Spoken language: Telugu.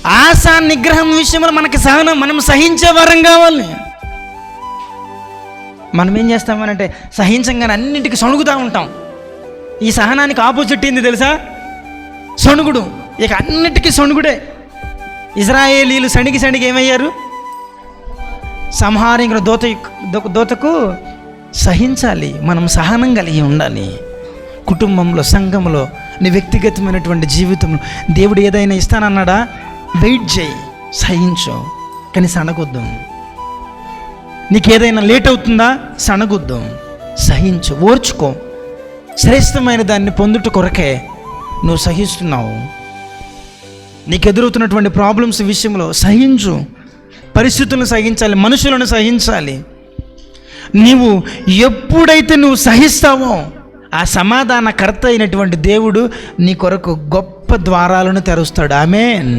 ఆశ నిగ్రహం విషయంలో మనకి సహనం, మనం సహించే వారం కావాలి. మనం ఏం చేస్తామనంటే సహించంగానే అన్నింటికి సణుగుతూ ఉంటాం. ఈ సహనానికి ఆపోజిట్ ఏంది తెలుసా? సణుగుడు. ఇక అన్నిటికీ సణుగుడే. ఇజ్రాయేలీలు సణిగి ఏమయ్యారు? సంహారించిన దోతకు సహించాలి. మనం సహనం కలిగి ఉండాలి. కుటుంబంలో, సంఘంలో, నీ వ్యక్తిగతమైనటువంటి జీవితంలో దేవుడు ఏదైనా ఇస్తానన్నాడా? వెయిట్ చేయి, సహించు, కానీ సణగొద్దు. నీకు ఏదైనా లేట్ అవుతుందా? సణగొద్దు, సహించు, ఓర్చుకో. శ్రేష్టమైన దాన్ని పొందుట కొరకే నువ్వు సహిస్తున్నావు. నీకు ఎదురవుతున్నటువంటి ప్రాబ్లమ్స్ విషయంలో సహించు. పరిస్థితులను సహించాలి, మనుషులను సహించాలి. నీవు ఎప్పుడైతే నువ్వు సహిస్తావో ఆ సమాధానకర్త అయినటువంటి దేవుడు నీ కొరకు గొప్ప ద్వారాలను తెరుస్తాడు. ఆమేన్.